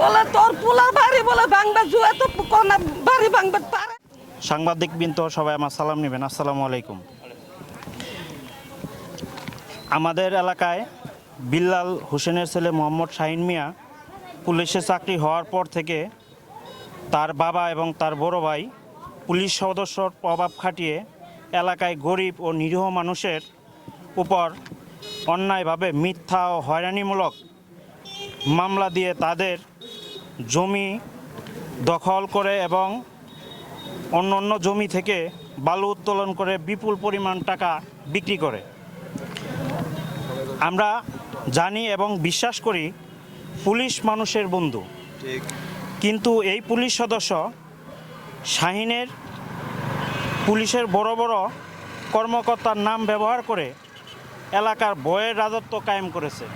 বলে তোর পোলার বাড়ি বলে ভাঙবে জুয়া তো কোনা বাড়ি ভাঙবে পারে। সাংবাদিক বৃন্দ সবাই আমার সালাম নেবেন, আসসালামু আলাইকুম। আমাদের এলাকায় বিল্লাল হোসেনের ছেলে মোহাম্মদ শাহিন মিয়া পুলিশে চাকরি হওয়ার পর থেকে তার বাবা এবং তার বড় ভাই পুলিশ সদস্যর প্রভাব খাটিয়ে এলাকায় গরিব ও নিরীহ মানুষের উপর অন্যায়ভাবে মিথ্যা ও হয়রানিমূলক মামলা দিয়ে তাদের জমি দখল করে এবং অন্য জমি থেকে বালু উত্তোলন করে বিপুল পরিমাণ টাকা বিক্রি করে। আমরা জানি এবং বিশ্বাস করি পুলিশ মানুষের বন্ধু, কিন্তু এই পুলিশ সদস্য শাহিনের পুলিশের বড় বড় কর্মকর্তার নাম ব্যবহার করে এলাকার ভয়ের রাজত্ব কায়েম করেছে।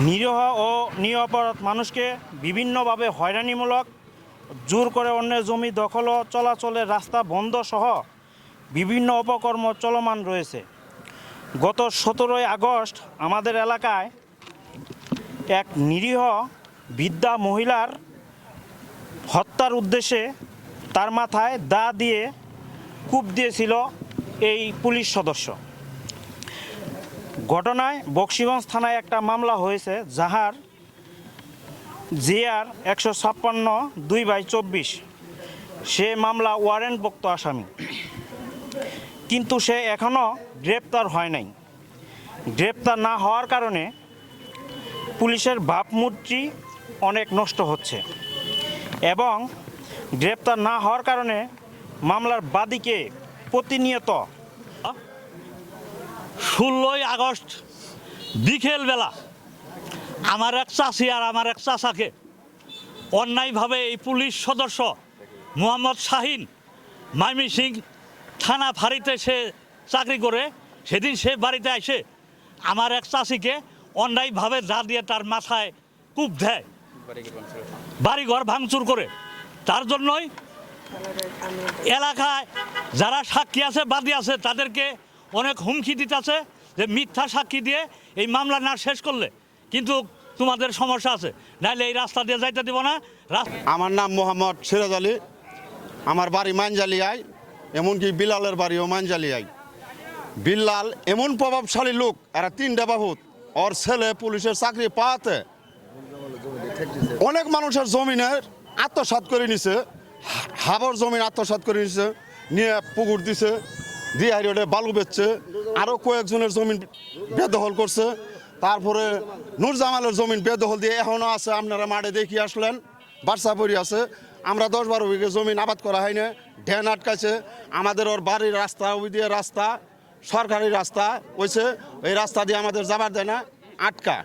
নিরীহ ও নিরপরাধ মানুষকে বিভিন্নভাবে হয়রানিমূলক জোর করে অন্যের জমি দখল ও চলাচলের রাস্তা বন্ধ সহ বিভিন্ন অপকর্ম চলমান রয়েছে। গত 17 আগস্ট আমাদের এলাকায় এক নিরীহ বৃদ্ধা মহিলার হত্যার উদ্দেশ্যে তার মাথায় দা দিয়ে কূপ দিয়েছিল এই পুলিশ সদস্য। ঘটনায় বকশীগঞ্জ থানায় একটা মামলা হয়েছে, যাহার জিআর 156/2/24। সে মামলা ওয়ারেন্টভুক্ত আসামি, কিন্তু সে এখনও গ্রেপ্তার হয় নাই। গ্রেপ্তার না হওয়ার কারণে পুলিশের ভাবমূর্তি অনেক নষ্ট হচ্ছে এবং গ্রেপ্তার না হওয়ার কারণে মামলার বাদীকে প্রতিনিয়ত 16 আগস্ট বিকেলবেলা আমার এক চাষি আর আমার এক চাচাকে অন্যায়ভাবে এই পুলিশ সদস্য মোহাম্মদ শাহিন ময়মনসিংহ থানা ফাঁড়িতে সে চাকরি করে, সেদিন সে বাড়িতে এসে আমার এক চাষিকে অন্যায়ভাবে দা দিয়ে তার মাথায় কূপ দেয়, বাড়িঘর ভাঙচুর করে। তার জন্যই এলাকায় যারা সাক্ষী আছে বাদী আছে তাদেরকে অনেক হুমকি দিতেছে যে মিথ্যা সাক্ষী দিয়ে এই মামলা না শেষ করলে কিন্তু তোমাদের সমস্যা আছে, নাহলে এই রাস্তা দিয়ে যাইতে দিব না। আমার নাম মোহাম্মদ সিরাজ আলী, আমার বাড়ি মানজালিয়ায়, এমনকি বিলালের বাড়িও মানজালিয়ায়। বিল্লাল এমন প্রভাবশালী লোক, এরা 3টা বাহুত, ওর ছেলে পুলিশের চাকরি পাওয়াতে অনেক মানুষের জমিনের আত্মসাৎ করে নিছে, হাবর জমিন আত্মসাৎ করে নিছে, নিয়ে পুকুর দিছে, দিয়ে হারিয়ে বালু বেচছে, আরও কয়েকজনের জমিন বেদখল করছে। তারপরে নূরজামালের জমিন বেদখল দিয়ে এখনও আছে, আপনারা মাঠে দেখিয়ে আসলেন, বার্সাপুরি আছে। আমরা 10-12 বিঘে জমিন আবাদ করা হয় না, ঢেন আটকাইছে। আমাদের ওর বাড়ির রাস্তা, ওই দিয়ে রাস্তা সরকারি রাস্তা হয়েছে, ওই রাস্তা দিয়ে আমাদের যাবার দেয় না, আটকা।